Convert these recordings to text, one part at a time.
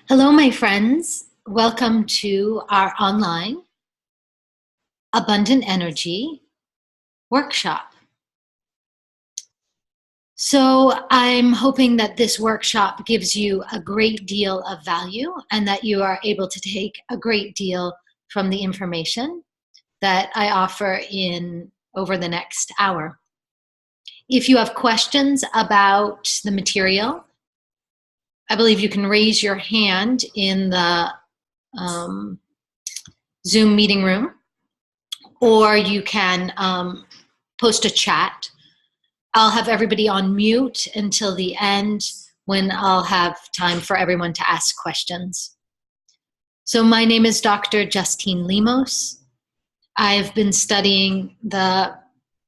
Hello, my friends. Welcome to our online Abundant Energy workshop. So I'm hoping that this workshop gives you a great deal of value and that you are able to take a great deal from the information that I offer in over the next hour. If you have questions about the material, I believe you can raise your hand in the Zoom meeting room, or you can post a chat. I'll have everybody on mute until the end when I'll have time for everyone to ask questions. So my name is Dr. Justine Lemos. I've been studying the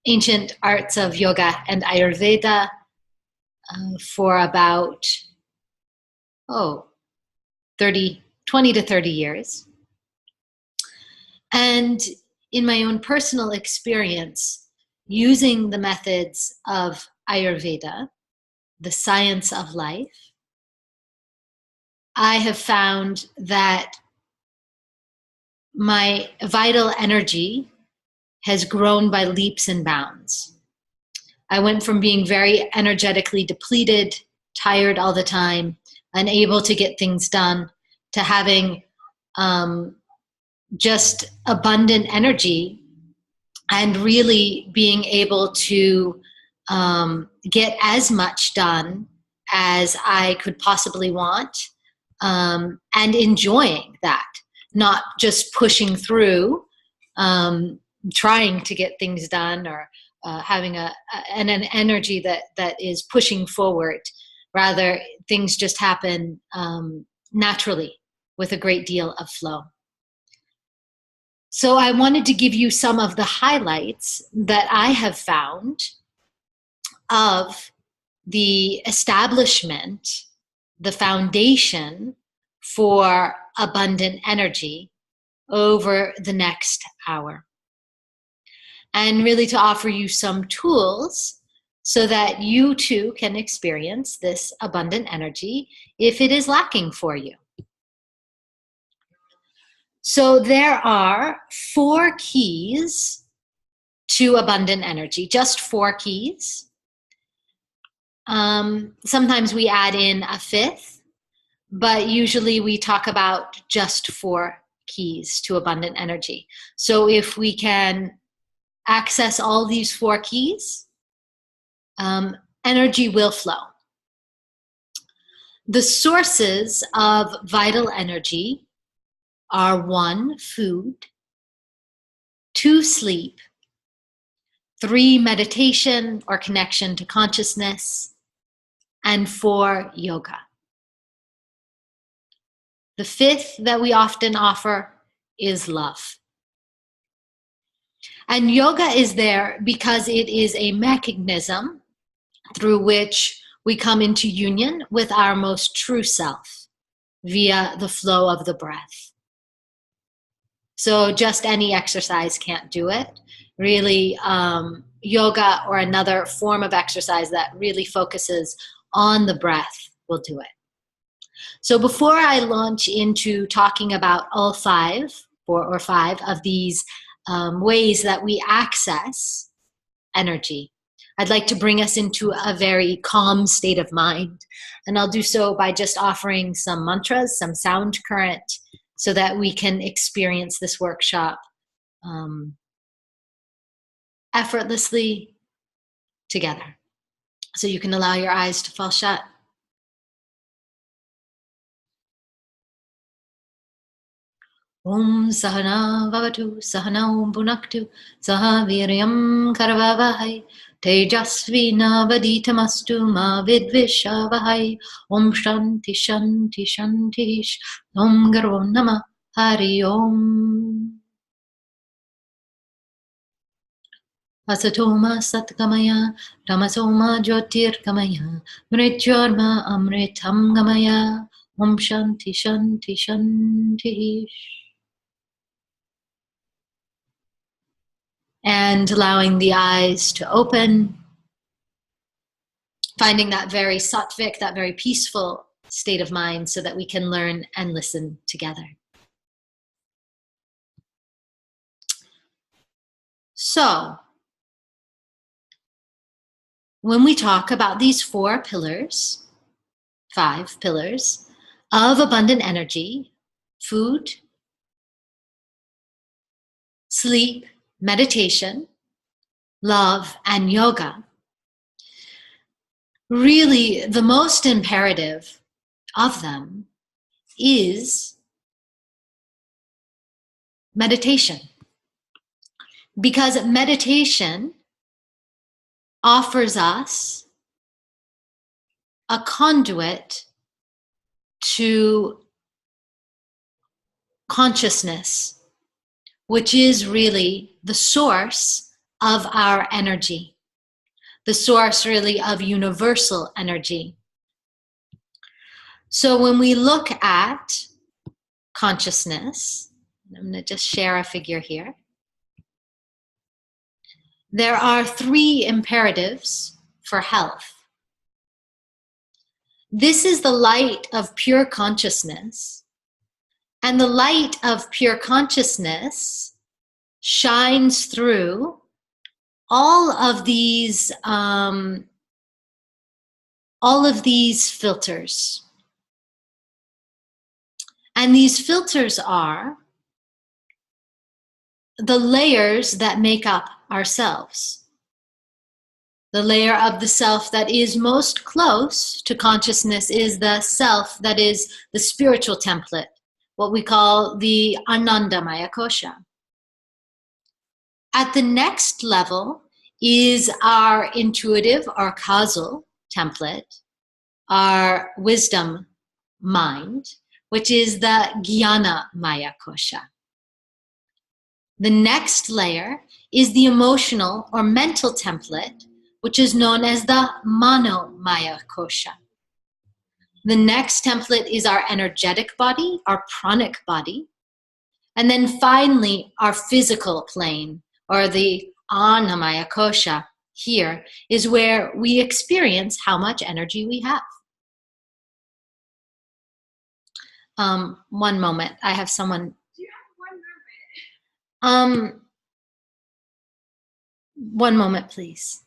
ancient arts of yoga and Ayurveda for about 20 to 30 years. And in my own personal experience, using the methods of Ayurveda, the science of life, I have found that my vital energy has grown by leaps and bounds. I went from being very energetically depleted, tired all the time, unable to get things done, to having just abundant energy and really being able to get as much done as I could possibly want, and enjoying that, not just pushing through, trying to get things done, or having an energy that is pushing forward. Rather, things just happen naturally with a great deal of flow. So I wanted to give you some of the highlights that I have found of the establishment, the foundation for abundant energy over the next hour. And really to offer you some tools so that you too can experience this abundant energy if it is lacking for you. So there are 4 keys to abundant energy, just 4 keys. Sometimes we add in a 5th, but usually we talk about just 4 keys to abundant energy. So if we can access all these 4 keys, energy will flow. The sources of vital energy are 1, food, 2, sleep, 3, meditation or connection to consciousness, and 4, yoga. The 5th that we often offer is love. And yoga is there because it is a mechanism through which we come into union with our most true self via the flow of the breath. So just any exercise can't do it. Really, yoga or another form of exercise that really focuses on the breath will do it. So before I launch into talking about all 5 of these ways that we access energy, I'd like to bring us into a very calm state of mind. And I'll do so by just offering some mantras, some sound current, so that we can experience this workshop effortlessly together. So you can allow your eyes to fall shut. Om Sahana Vavatu Sahana Bhunaktu Saha Viryam Karavavahai Tejasvi Navaditamastu Ma Vidvishavahai Om Shanti Shanti Shanti Om Garvam Nama Hari Om. Asatoma Satkamaya Tamasoma Jyotirkamaya Mrityorma Amritam Gamaya Om Shanti Shanti Shanti. And allowing the eyes to open, finding that very sattvic, that very peaceful state of mind so that we can learn and listen together. So, when we talk about these 4 pillars, 5 pillars of abundant energy, food, sleep, meditation, love, and yoga, really the most imperative of them is meditation. Because meditation offers us a conduit to consciousness, which is really the source of our energy, the source really of universal energy. So when we look at consciousness, I'm going to just share a figure here. There are 3 imperatives for health. This is the light of pure consciousness, and the light of pure consciousness shines through all of these filters. And these filters are the layers that make up ourselves. The layer of the self that is most close to consciousness is the self that is the spiritual template, what we call the Anandamaya Kosha. At the next level is our intuitive or causal template, our wisdom mind, which is the Jnana Maya Kosha. The next layer is the emotional or mental template, which is known as the Mano Maya Kosha. The next template is our energetic body, our pranic body. And then finally, our physical plane, or the Annamaya Kosha, here is where we experience how much energy we have. One moment, I have someone. Do you have 1 moment? 1 moment, please.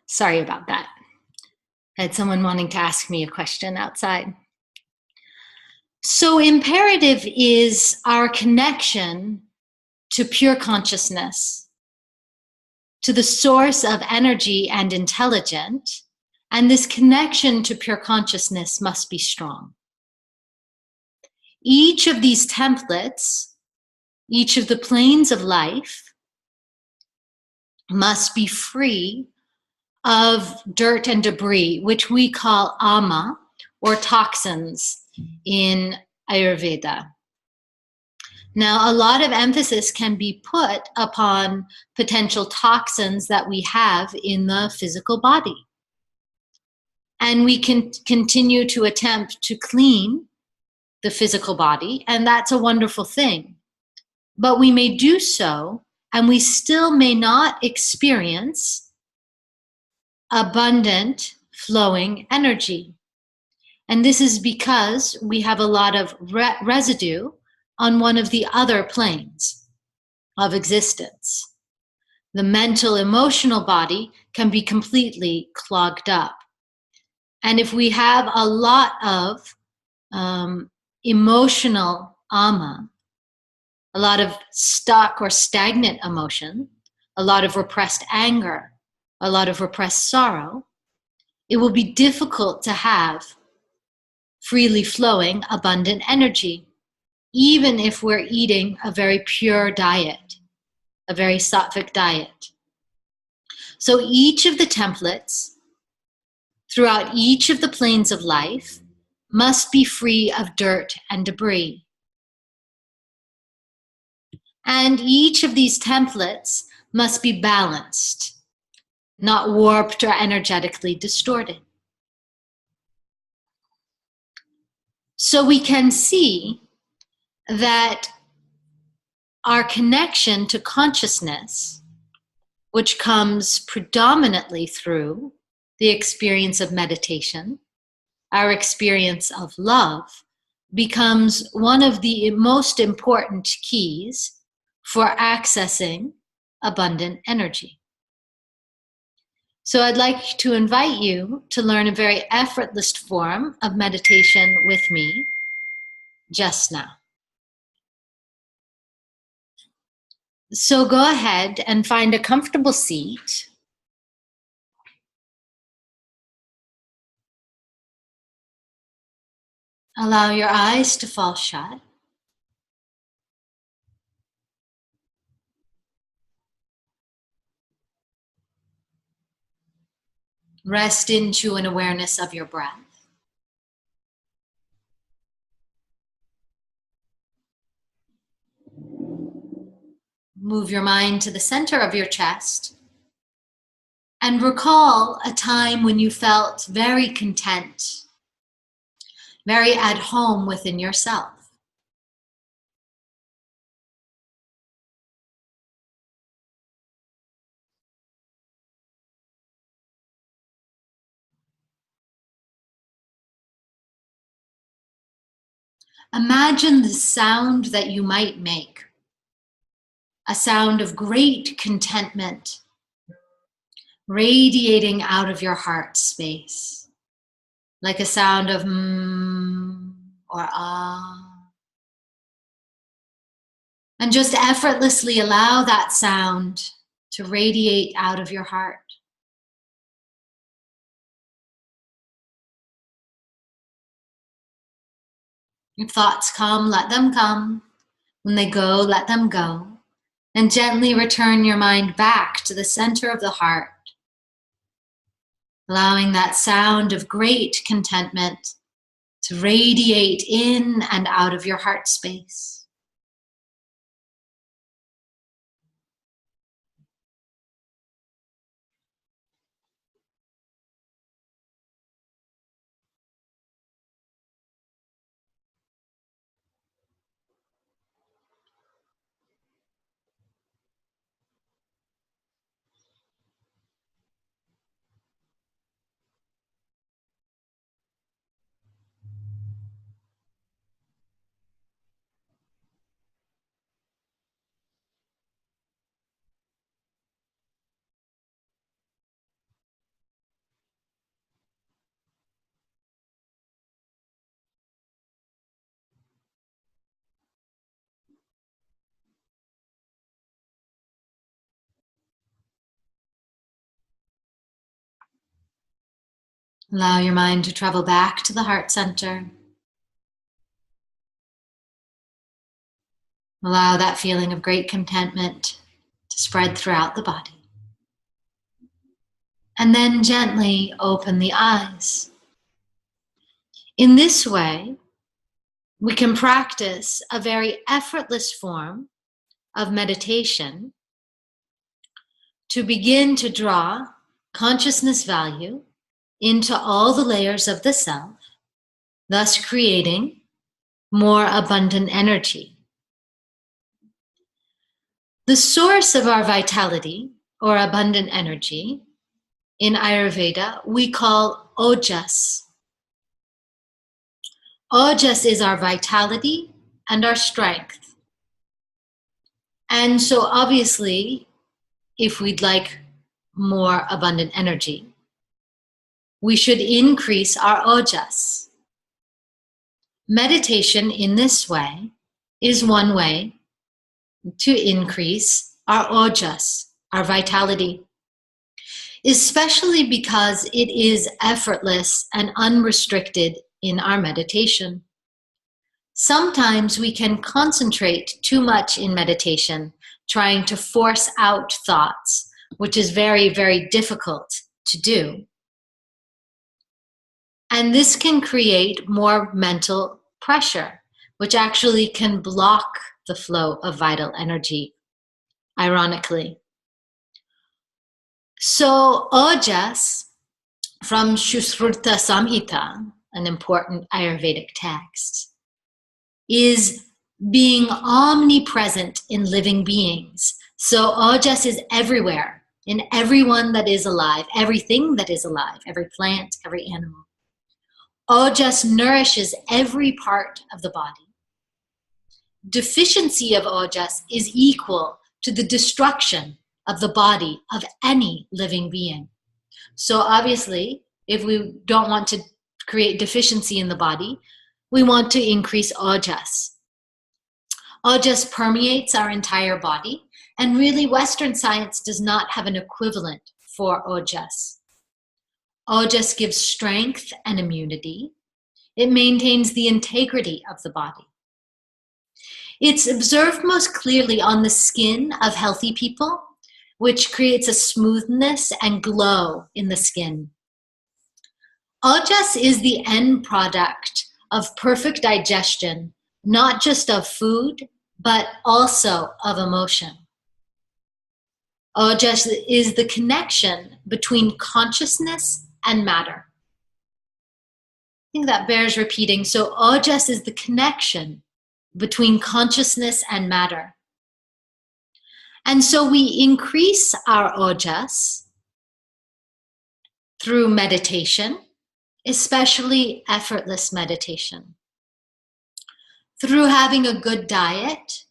Sorry about that. I had someone wanting to ask me a question outside. So imperative is our connection to pure consciousness, to the source of energy and intelligence, and this connection to pure consciousness must be strong. Each of these templates, each of the planes of life, must be free of dirt and debris, which we call ama, or toxins in Ayurveda. Now, a lot of emphasis can be put upon potential toxins that we have in the physical body. And we can continue to attempt to clean the physical body, and that's a wonderful thing. But we may do so, and we still may not experience abundant flowing energy. And this is because we have a lot of residue on one of the other planes of existence. The mental, emotional body can be completely clogged up. And if we have a lot of emotional ama, a lot of stuck or stagnant emotion, a lot of repressed anger, a lot of repressed sorrow, it will be difficult to have freely flowing, abundant energy, even if we're eating a very pure diet, a very sattvic diet. So each of the templates throughout each of the planes of life must be free of dirt and debris. And each of these templates must be balanced, not warped or energetically distorted. So we can see that our connection to consciousness, which comes predominantly through the experience of meditation, our experience of love, becomes one of the most important keys for accessing abundant energy. So I'd like to invite you to learn a very effortless form of meditation with me just now. So go ahead and find a comfortable seat. Allow your eyes to fall shut. Rest into an awareness of your breath. Move your mind to the center of your chest and recall a time when you felt very content, very at home within yourself. Imagine the sound that you might make, a sound of great contentment radiating out of your heart space, like a sound of or ah. And just effortlessly allow that sound to radiate out of your heart. If thoughts come, let them come. When they go, let them go. And gently return your mind back to the center of the heart, allowing that sound of great contentment to radiate in and out of your heart space. Allow your mind to travel back to the heart center. Allow that feeling of great contentment to spread throughout the body. And then gently open the eyes. In this way, we can practice a very effortless form of meditation to begin to draw consciousness value into all the layers of the self, thus creating more abundant energy. The source of our vitality or abundant energy in Ayurveda we call Ojas. Ojas is our vitality and our strength. And so obviously, if we'd like more abundant energy, we should increase our Ojas. Meditation in this way is one way to increase our Ojas, our vitality, especially because it is effortless and unrestricted in our meditation. Sometimes we can concentrate too much in meditation, trying to force out thoughts, which is very, very difficult to do. And this can create more mental pressure, which actually can block the flow of vital energy, ironically. So Ojas from Sushruta Samhita, an important Ayurvedic text, is being omnipresent in living beings. So Ojas is everywhere, in everyone that is alive, everything that is alive, every plant, every animal. Ojas nourishes every part of the body. Deficiency of Ojas is equal to the destruction of the body of any living being. So obviously, if we don't want to create deficiency in the body, we want to increase Ojas. Ojas permeates our entire body, and really Western science does not have an equivalent for Ojas. Ojas gives strength and immunity. It maintains the integrity of the body. It's observed most clearly on the skin of healthy people, which creates a smoothness and glow in the skin. Ojas is the end product of perfect digestion, not just of food, but also of emotion. Ojas is the connection between consciousness and matter. I think that bears repeating. So Ojas is the connection between consciousness and matter. And so we increase our Ojas through meditation, especially effortless meditation, through having a good diet,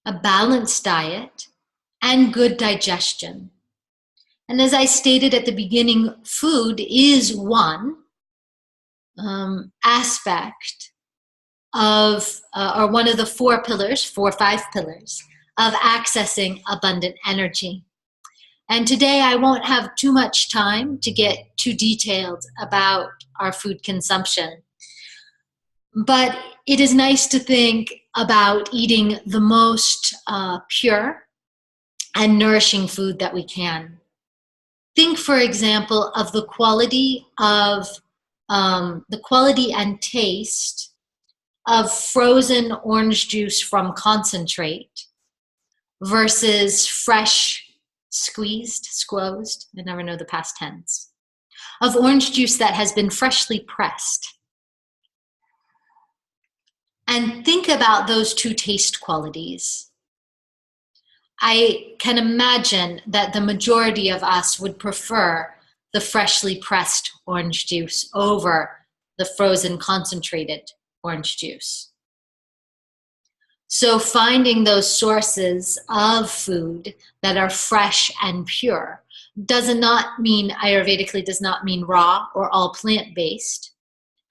a balanced diet, and good digestion. And as I stated at the beginning, food is one aspect of, or one of the 5 pillars of accessing abundant energy. And today I won't have too much time to get too detailed about our food consumption. But it is nice to think about eating the most pure and nourishing food that we can. Think, for example, of the quality and taste of frozen orange juice from concentrate versus fresh squozed, I never know the past tense, of orange juice that has been freshly pressed. And think about those two taste qualities. I can imagine that the majority of us would prefer the freshly pressed orange juice over the frozen concentrated orange juice. So finding those sources of food that are fresh and pure does not mean, Ayurvedically does not mean raw or all plant-based.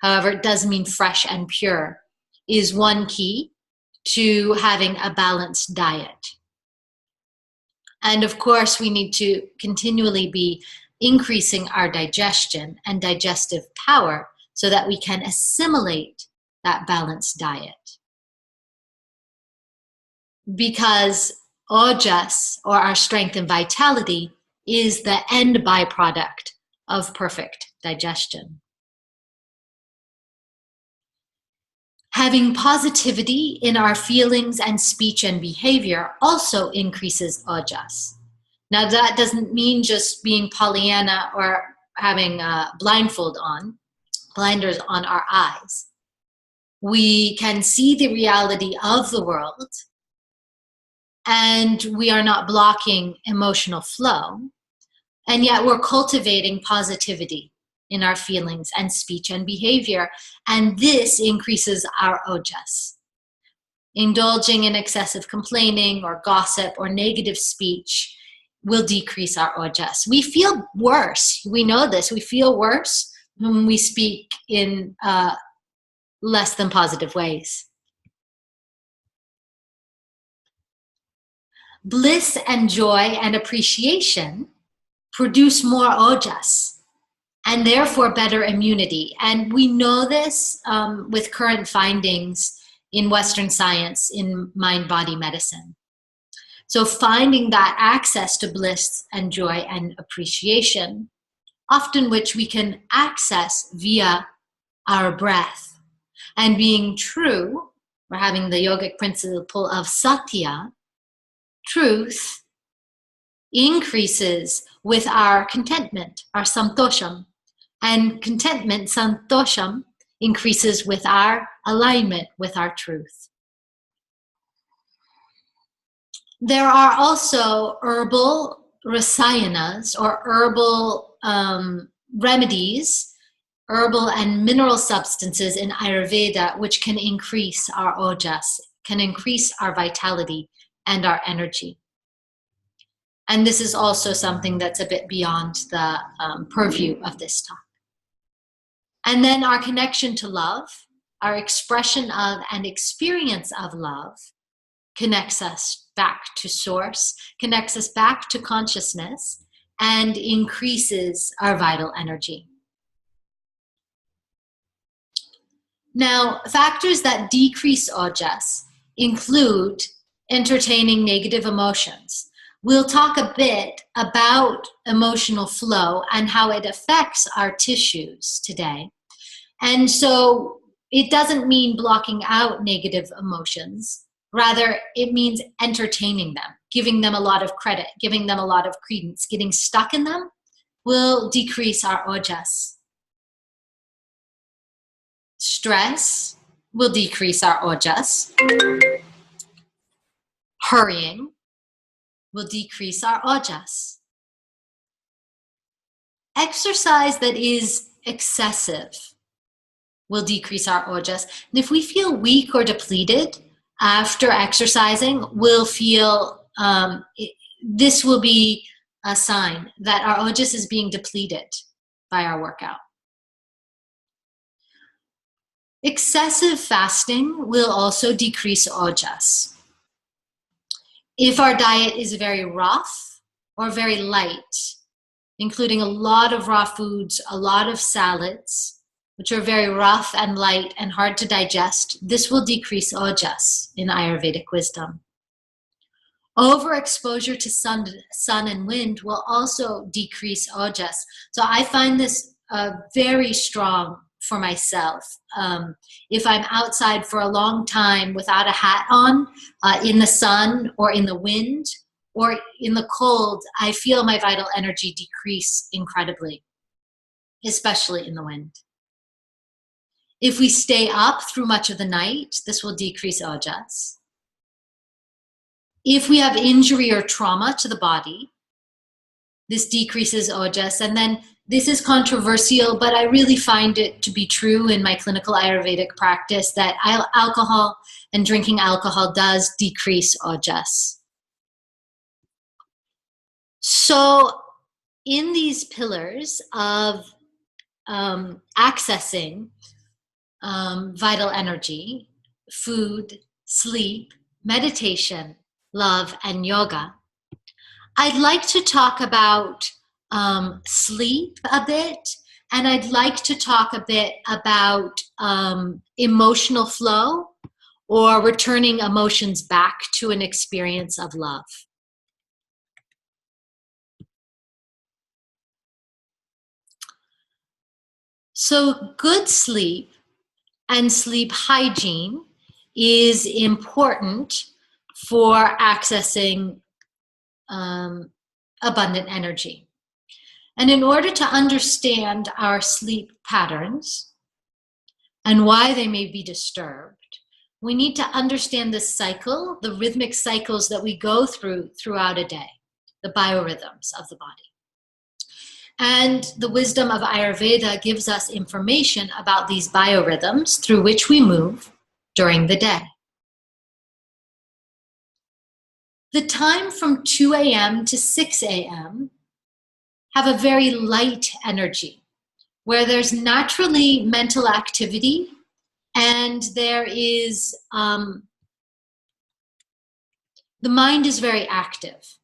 However, it does mean fresh and pure is one key to having a balanced diet. And of course, we need to continually be increasing our digestion and digestive power so that we can assimilate that balanced diet. Because Ojas, or our strength and vitality, is the end byproduct of perfect digestion. Having positivity in our feelings and speech and behavior also increases Ojas. Now that doesn't mean just being Pollyanna or having a blinders on our eyes. We can see the reality of the world, and we are not blocking emotional flow, and yet we're cultivating positivity in our feelings and speech and behavior, and this increases our Ojas. Indulging in excessive complaining or gossip or negative speech will decrease our Ojas. We feel worse. We know this. We feel worse when we speak in less than positive ways. Bliss and joy and appreciation produce more Ojas, and therefore better immunity. And we know this with current findings in Western science in mind-body medicine. So finding that access to bliss and joy and appreciation often which we can access via our breath. And being true, we're having the yogic principle of satya, truth increases with our contentment, our santosham. And contentment, santosham, increases with our alignment with our truth. There are also herbal rasayanas, or herbal remedies, herbal and mineral substances in Ayurveda, which can increase our ojas, can increase our vitality and our energy. And this is also something that's a bit beyond the purview of this talk. And then our connection to love, our expression of and experience of love, connects us back to source, connects us back to consciousness, and increases our vital energy. Now, factors that decrease ojas include entertaining negative emotions. We'll talk a bit about emotional flow and how it affects our tissues today. And so it doesn't mean blocking out negative emotions. Rather, it means entertaining them, giving them a lot of credit, giving them a lot of credence. Getting stuck in them will decrease our ojas. Stress will decrease our ojas. Hurrying will decrease our ojas. Exercise that is excessive will decrease our ojas. And if we feel weak or depleted after exercising, we'll feel, this will be a sign that our ojas is being depleted by our workout. Excessive fasting will also decrease ojas. If our diet is very rough or very light, including a lot of raw foods, a lot of salads, which are very rough and light and hard to digest, this will decrease ojas in Ayurvedic wisdom. Overexposure to sun and wind will also decrease ojas. So I find this very strong for myself. If I'm outside for a long time without a hat on, in the sun or in the wind or in the cold, I feel my vital energy decrease incredibly, especially in the wind. If we stay up through much of the night, this will decrease ojas. If we have injury or trauma to the body, this decreases ojas. And then this is controversial, but I really find it to be true in my clinical Ayurvedic practice that alcohol and drinking alcohol does decrease ojas. So in these pillars of accessing vital energy, food, sleep, meditation, love, and yoga, I'd like to talk about sleep a bit, and I'd like to talk a bit about emotional flow, or returning emotions back to an experience of love. So good sleep and sleep hygiene is important for accessing abundant energy. And in order to understand our sleep patterns and why they may be disturbed, we need to understand the cycle, the rhythmic cycles that we go through throughout a day, the biorhythms of the body. And the wisdom of Ayurveda gives us information about these biorhythms through which we move during the day. The time from 2 a.m. to 6 a.m. have a very light energy, where there's naturally mental activity and there is, the mind is very active.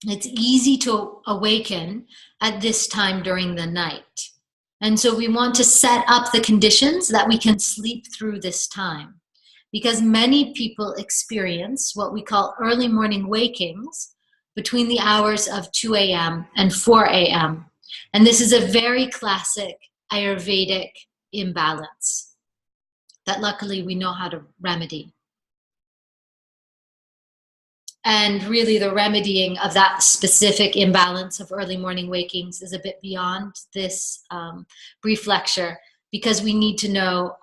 It's easy to awaken at this time during the night. And so we want to set up the conditions that we can sleep through this time, because many people experience what we call early morning wakings between the hours of 2 a.m. and 4 a.m., And this is a very classic Ayurvedic imbalance that luckily we know how to remedy. And really the remedying of that specific imbalance of early morning wakings is a bit beyond this brief lecture, because we need to know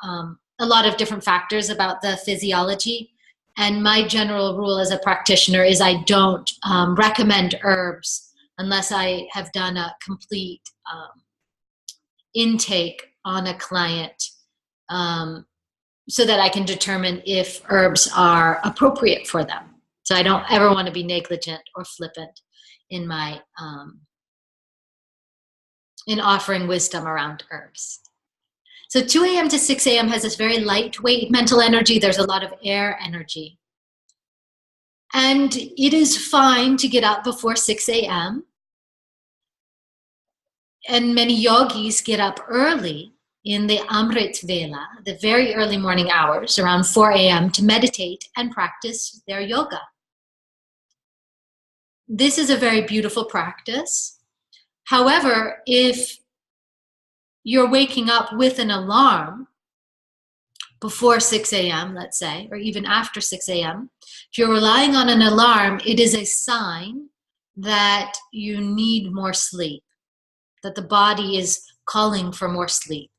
a lot of different factors about the physiology. And my general rule as a practitioner is I don't recommend herbs unless I have done a complete intake on a client, so that I can determine if herbs are appropriate for them. So I don't ever want to be negligent or flippant in my in offering wisdom around herbs. So 2 a.m. to 6 a.m. has this very lightweight mental energy. There's a lot of air energy. And it is fine to get up before 6 a.m. And many yogis get up early in the Amrit Vela, the very early morning hours, around 4 a.m. to meditate and practice their yoga. This is a very beautiful practice. However, if you're waking up with an alarm before 6 a.m., let's say, or even after 6 a.m., if you're relying on an alarm, it is a sign that you need more sleep, that the body is calling for more sleep.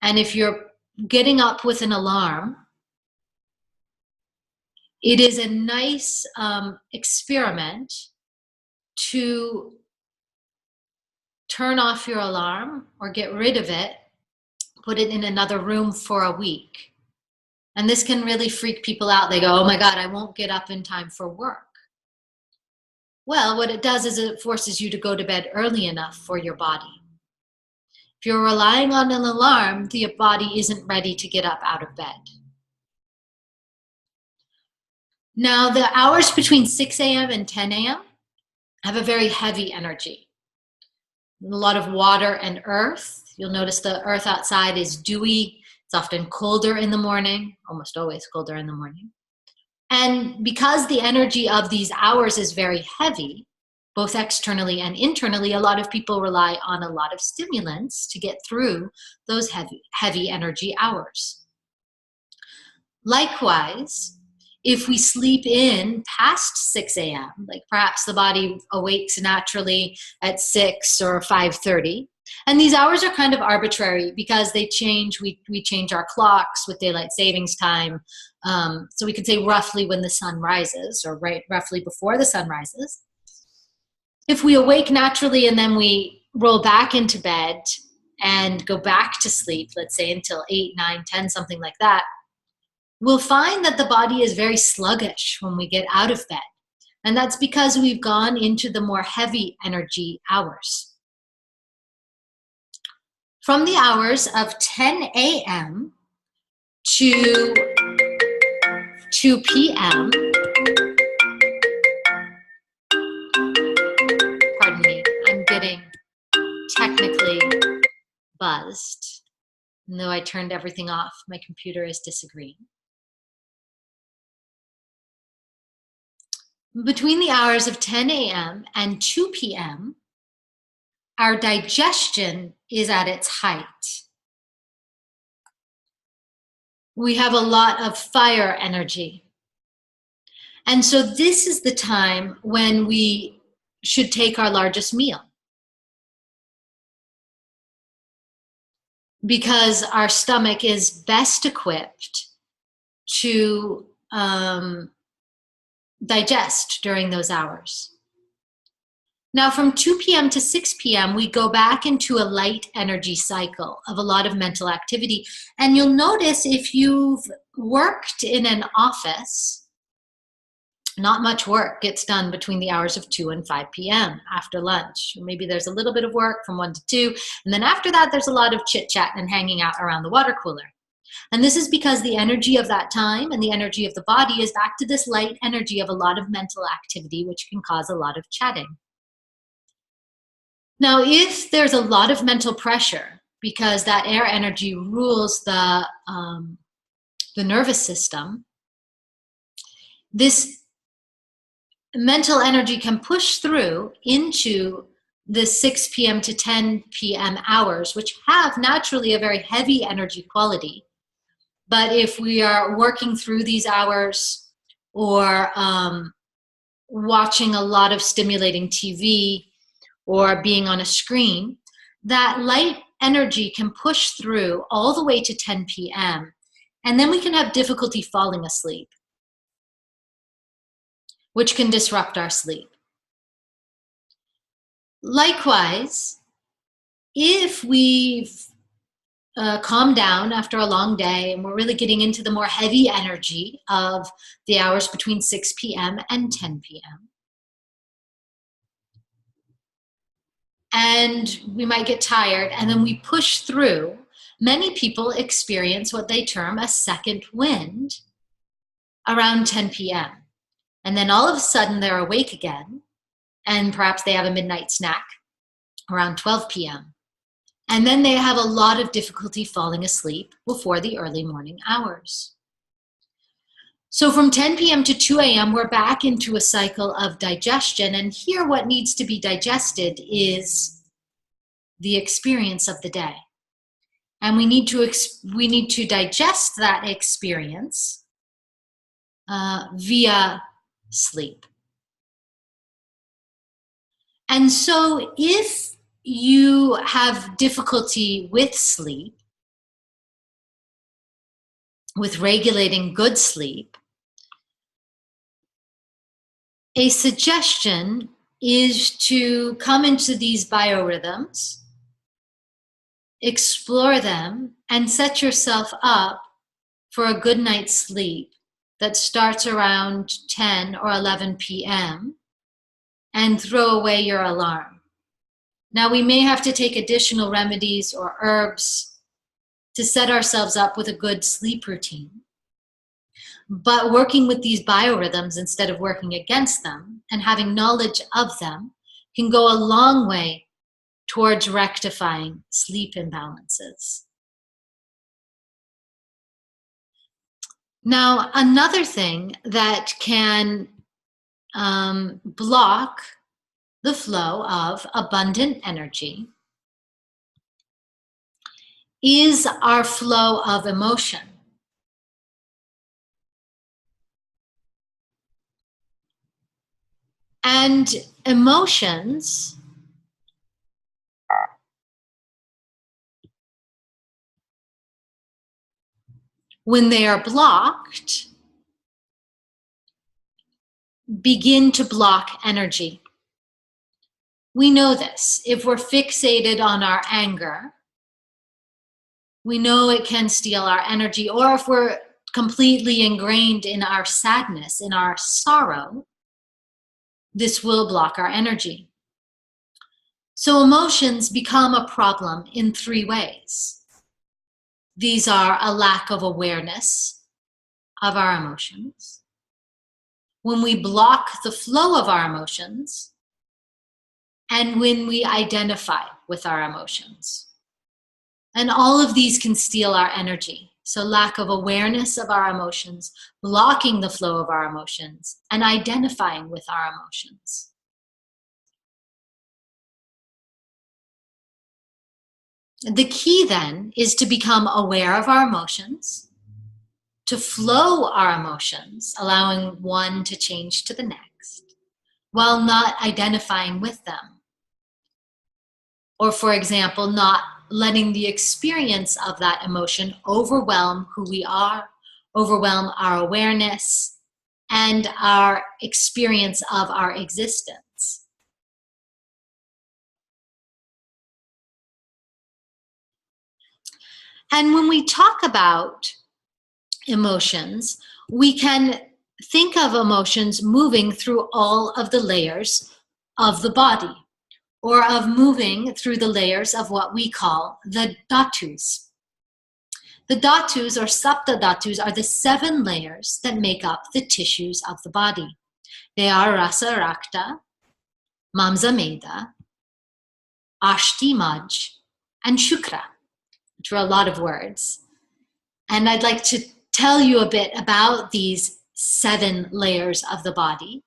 And if you're getting up with an alarm, it is a nice experiment to turn off your alarm or get rid of it, put it in another room for a week. And this can really freak people out. They go, oh my God, I won't get up in time for work. Well, what it does is it forces you to go to bed early enough for your body. If you're relying on an alarm, the body isn't ready to get up out of bed. Now, the hours between 6 a.m. and 10 a.m. have a very heavy energy. A lot of water and earth. You'll notice the earth outside is dewy. It's often colder in the morning, almost always colder in the morning. And because the energy of these hours is very heavy, both externally and internally, a lot of people rely on a lot of stimulants to get through those heavy energy hours. Likewise, if we sleep in past 6 a.m., like perhaps the body awakes naturally at 6 or 5:30, and these hours are kind of arbitrary because they change. We change our clocks with daylight savings time. So we could say roughly when the sun rises, or roughly before the sun rises. If we awake naturally and then we roll back into bed and go back to sleep, let's say until 8, 9, 10, something like that, we'll find that the body is very sluggish when we get out of bed. And that's because we've gone into the more heavy energy hours. From the hours of 10 a.m. to 2 p.m., pardon me, I'm getting technically buzzed. And though I turned everything off, my computer is disagreeing. Between the hours of 10 a.m. and 2 p.m., our digestion is at its height. We have a lot of fire energy. And so this is the time when we should take our largest meal, because our stomach is best equipped to digest during those hours. Now, from 2 p.m. to 6 p.m., we go back into a light energy cycle of a lot of mental activity. And you'll notice if you've worked in an office, not much work gets done between the hours of 2 and 5 p.m. after lunch. Or maybe there's a little bit of work from 1 to 2. And then after that, there's a lot of chit-chat and hanging out around the water cooler. And this is because the energy of that time and the energy of the body is back to this light energy of a lot of mental activity, which can cause a lot of chatting. Now, if there's a lot of mental pressure, because that air energy rules the nervous system, this mental energy can push through into the 6 p.m. to 10 p.m. hours, which have naturally a very heavy energy quality. But if we are working through these hours or watching a lot of stimulating TV or being on a screen, that light energy can push through all the way to 10 p.m. And then we can have difficulty falling asleep, which can disrupt our sleep. Likewise, if we've calmed down after a long day and we're really getting into the more heavy energy of the hours between 6 p.m. and 10 p.m., and we might get tired and then we push through, many people experience what they term a second wind around 10 p.m. And then all of a sudden they're awake again, and perhaps they have a midnight snack around 12 p.m. And then they have a lot of difficulty falling asleep before the early morning hours. So from 10 p.m. to 2 a.m., we're back into a cycle of digestion. And here what needs to be digested is the experience of the day. And we need to digest that experience via sleep. And so if you have difficulty with sleep, with regulating good sleep, a suggestion is to come into these biorhythms, explore them, and set yourself up for a good night's sleep that starts around 10 or 11 p.m. and throw away your alarm. Now, we may have to take additional remedies or herbs to set ourselves up with a good sleep routine. But working with these biorhythms instead of working against them and having knowledge of them can go a long way towards rectifying sleep imbalances. Now, another thing that can block the flow of abundant energy is our flow of emotion. And emotions when they are blocked, begin to block energy. We know this. If we're fixated on our anger, we know it can steal our energy. Or if we're completely ingrained in our sadness, in our sorrow, this will block our energy. So emotions become a problem in 3 ways. These are a lack of awareness of our emotions, when we block the flow of our emotions, and when we identify with our emotions. And all of these can steal our energy. So lack of awareness of our emotions, blocking the flow of our emotions, and identifying with our emotions. The key then is to become aware of our emotions, to flow our emotions, allowing one to change to the next, while not identifying with them. Or, for example, not letting the experience of that emotion overwhelm who we are, overwhelm our awareness, and our experience of our existence. And when we talk about emotions, we can think of emotions moving through all of the layers of the body, or of moving through the layers of what we call the dhatus. The dhatus, or sapta dhatus, are the 7 layers that make up the tissues of the body. They are rasa rakta, mamsa meda, ashti maj, and shukra, which are a lot of words. And I'd like to tell you a bit about these 7 layers of the body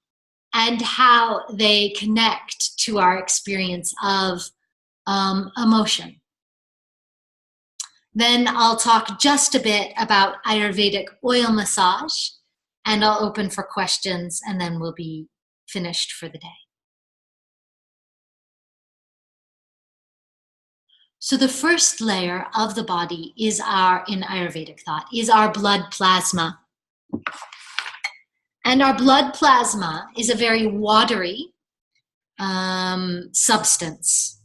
and how they connect to our experience of emotion. Then I'll talk just a bit about Ayurvedic oil massage, and I'll open for questions, and then we'll be finished for the day. So the first layer of the body is in Ayurvedic thought, is our blood plasma. And our blood plasma is a very watery substance.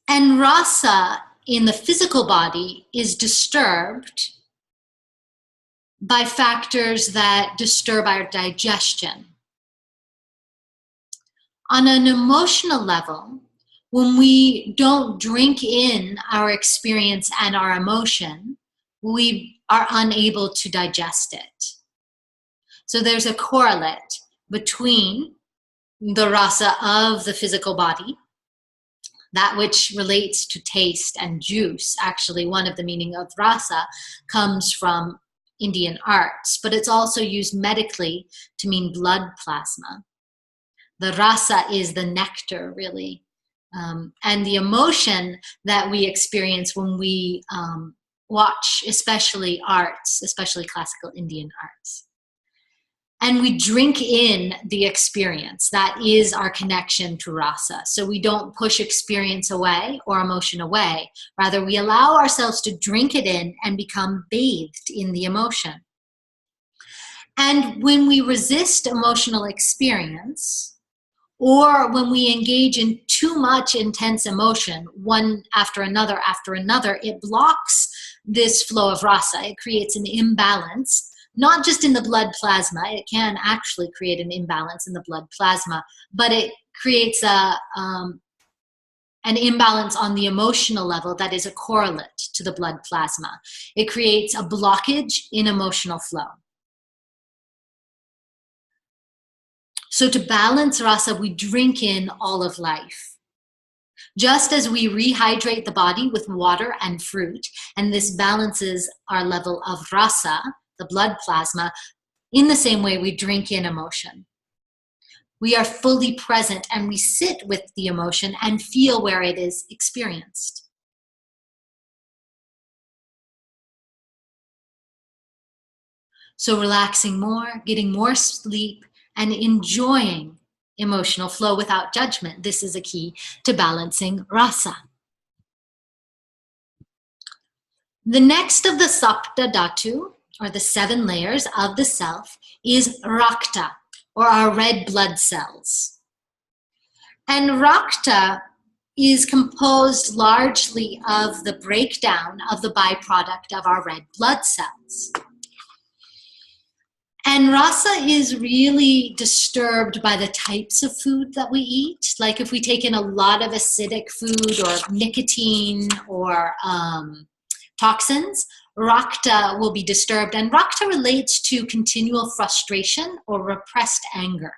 And rasa in the physical body is disturbed by factors that disturb our digestion. On an emotional level, when we don't drink in our experience and our emotion, we are unable to digest it. So there's a correlate between the rasa of the physical body, that which relates to taste and juice. Actually, one of the meaning of rasa comes from Indian arts, but it's also used medically to mean blood plasma. The rasa is the nectar, really. And the emotion that we experience when we watch, especially arts, especially classical Indian arts. And we drink in the experience. That is our connection to rasa. So we don't push experience away or emotion away. Rather, we allow ourselves to drink it in and become bathed in the emotion. And when we resist emotional experience, or when we engage in too much intense emotion, one after another, it blocks this flow of rasa. It creates an imbalance, not just in the blood plasma. It can actually create an imbalance in the blood plasma, but it creates an imbalance on the emotional level that is a correlate to the blood plasma. It creates a blockage in emotional flow. So to balance rasa, we drink in all of life. Just as we rehydrate the body with water and fruit, and this balances our level of rasa, the blood plasma, in the same way we drink in emotion. We are fully present and we sit with the emotion and feel where it is experienced. So relaxing more, getting more sleep, and enjoying emotional flow without judgment. This is a key to balancing rasa. The next of the sapta dhatu, or the 7 layers of the self, is rakta, or our red blood cells. And rakta is composed largely of the breakdown of the byproduct of our red blood cells. And rasa is really disturbed by the types of food that we eat. Like if we take in a lot of acidic food or nicotine or toxins, rakta will be disturbed. And rakta relates to continual frustration or repressed anger.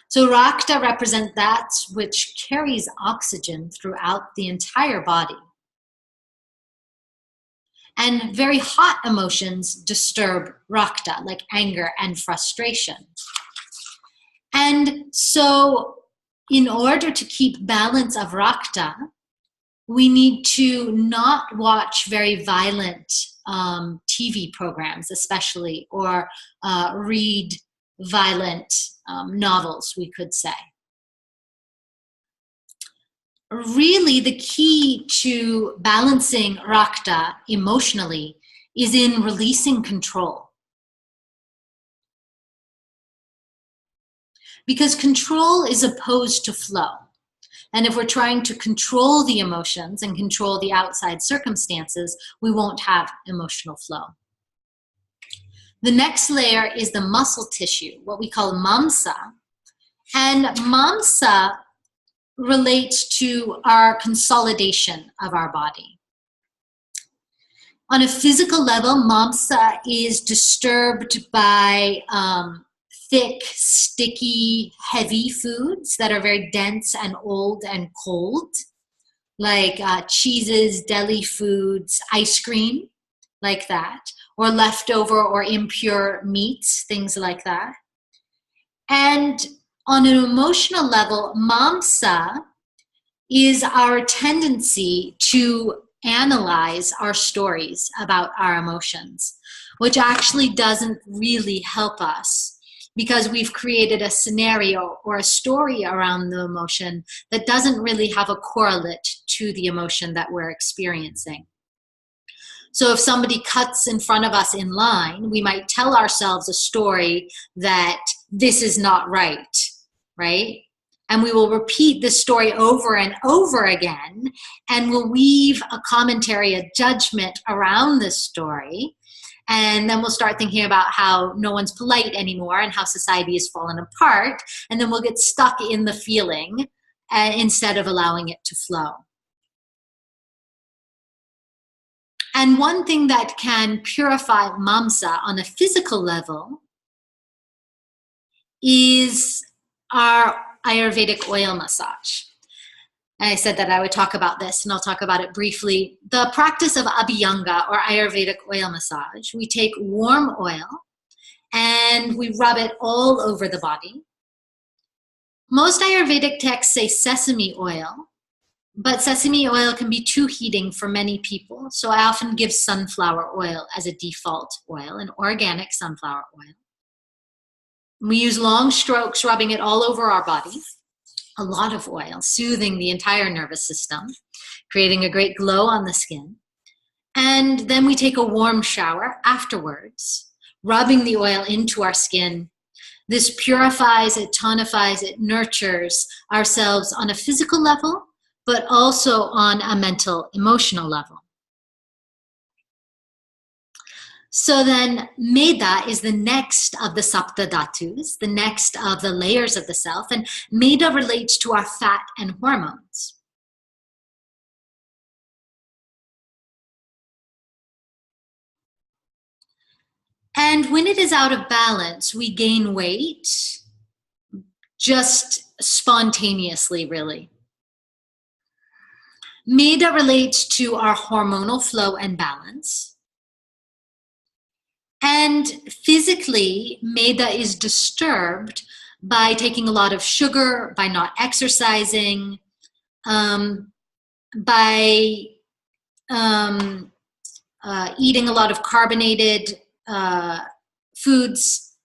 So rakta represents that which carries oxygen throughout the entire body. And very hot emotions disturb rakta, like anger and frustration. And so in order to keep balance of rakta, we need to not watch very violent TV programs, especially, or read violent novels, we could say. Really, the key to balancing rakta emotionally is in releasing control. Because control is opposed to flow. And if we're trying to control the emotions and control the outside circumstances, we won't have emotional flow. The next layer is the muscle tissue, what we call mamsa. And mamsa relates to our consolidation of our body. On a physical level, mamsa is disturbed by thick, sticky, heavy foods that are very dense and old and cold, like cheeses, deli foods, ice cream, like that, or leftover or impure meats, things like that. And on an emotional level, mamsa is our tendency to analyze our stories about our emotions, which actually doesn't really help us because we've created a scenario or a story around the emotion that doesn't really have a correlate to the emotion that we're experiencing. So if somebody cuts in front of us in line, we might tell ourselves a story that this is not right, right? And we will repeat this story over and over again, and we'll weave a commentary, a judgment around this story. And then we'll start thinking about how no one's polite anymore and how society has fallen apart. And then we'll get stuck in the feeling instead of allowing it to flow. And one thing that can purify mamsa on a physical level is our Ayurvedic oil massage. I said that I would talk about this, and I'll talk about it briefly. The practice of Abhyanga or Ayurvedic oil massage, we take warm oil and we rub it all over the body. Most Ayurvedic texts say sesame oil, but sesame oil can be too heating for many people, so I often give sunflower oil as a default oil, an organic sunflower oil. We use long strokes, rubbing it all over our body. A lot of oil, soothing the entire nervous system, creating a great glow on the skin. And then we take a warm shower afterwards, rubbing the oil into our skin. This purifies, it tonifies, it nurtures ourselves on a physical level, but also on a mental, emotional level. So then Meda is the next of the Sapta Dhatus, the next of the layers of the self, and Meda relates to our fat and hormones. And when it is out of balance, we gain weight just spontaneously, really. Meda relates to our hormonal flow and balance. And physically, Meda is disturbed by taking a lot of sugar, by not exercising, by eating a lot of carbonated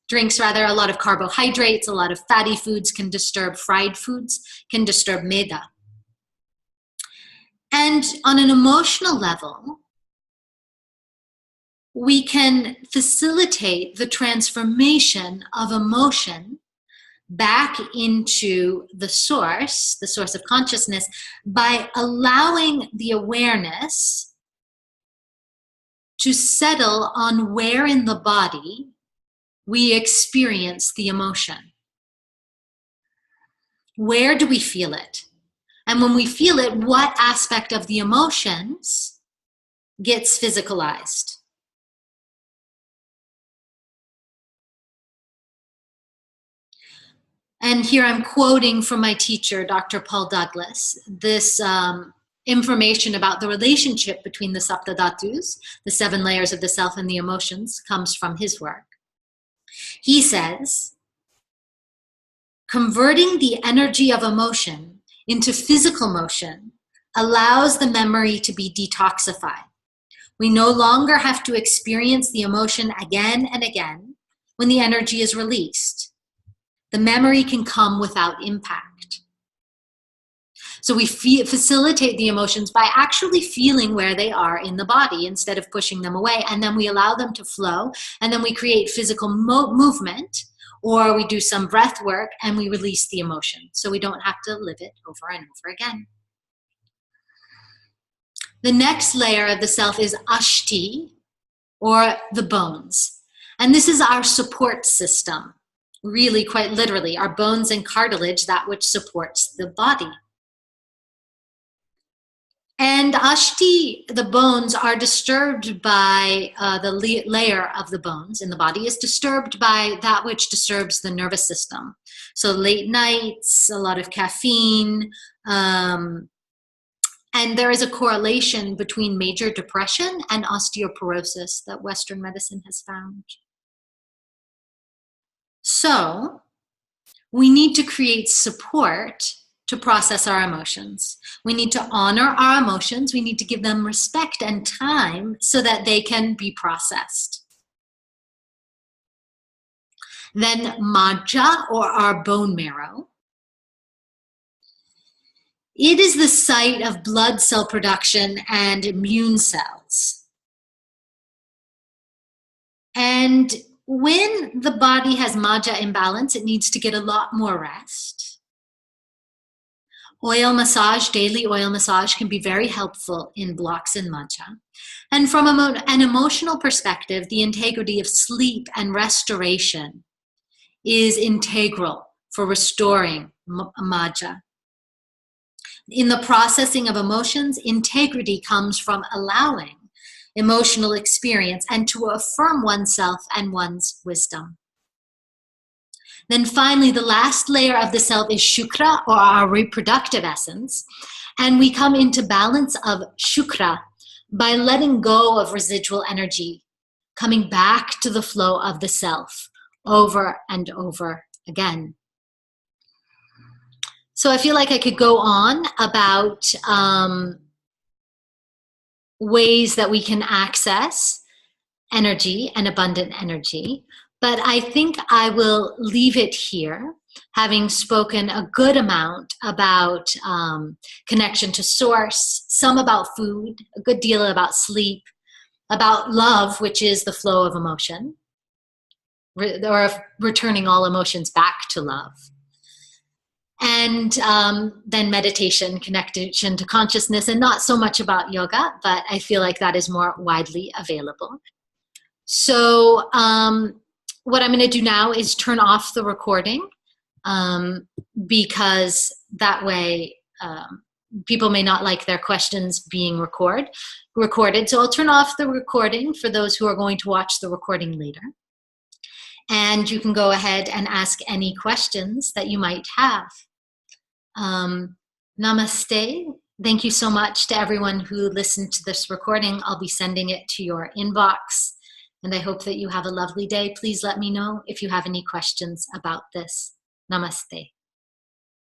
drinks, a lot of carbohydrates, a lot of fatty foods can disturb, fried foods can disturb Meda. And on an emotional level, we can facilitate the transformation of emotion back into the source of consciousness, by allowing the awareness to settle on where in the body we experience the emotion. Where do we feel it? And when we feel it, what aspect of the emotions gets physicalized? And here I'm quoting from my teacher, Dr. Paul Douglas, this information about the relationship between the Sapta Dhatus, the 7 layers of the self, and the emotions comes from his work. He says, converting the energy of emotion into physical motion allows the memory to be detoxified. We no longer have to experience the emotion again and again when the energy is released. The memory can come without impact. So we facilitate the emotions by actually feeling where they are in the body instead of pushing them away. And then we allow them to flow. And then we create physical movement, or we do some breath work and we release the emotion. So we don't have to live it over and over again. The next layer of the self is Ashti, or the bones. And this is our support system. Really, quite literally, our bones and cartilage, that which supports the body. And Ashti, the bones, are disturbed by the layer of the bones in the body is disturbed by that which disturbs the nervous system. So late nights, a lot of caffeine, And there is a correlation between major depression and osteoporosis that Western medicine has found. So we need to create support to process our emotions. We need to honor our emotions. We need to give them respect and time so that they can be processed. Then majja, or our bone marrow. It is the site of blood cell production and immune cells. And when the body has majja imbalance, it needs to get a lot more rest. Oil massage, daily oil massage, can be very helpful in blocks in majja. And from an emotional perspective, the integrity of sleep and restoration is integral for restoring majja. In the processing of emotions, integrity comes from allowing emotional experience and to affirm oneself and one's wisdom. Then finally, the last layer of the self is shukra, or our reproductive essence. And we come into balance of shukra by letting go of residual energy, coming back to the flow of the self over and over again. So I feel like I could go on about ways that we can access energy and abundant energy, but I think I will leave it here, having spoken a good amount about connection to source, some about food, a good deal about sleep, about love, which is the flow of emotion, or returning all emotions back to love. And then meditation, connection to consciousness, and not so much about yoga, but I feel like that is more widely available. So what I'm going to do now is turn off the recording, because that way people may not like their questions being recorded. So I'll turn off the recording for those who are going to watch the recording later. And you can go ahead and ask any questions that you might have. Namaste. Thank you so much to everyone who listened to this recording. I'll be sending it to your inbox, and I hope that you have a lovely day. Please let me know if you have any questions about this. Namaste.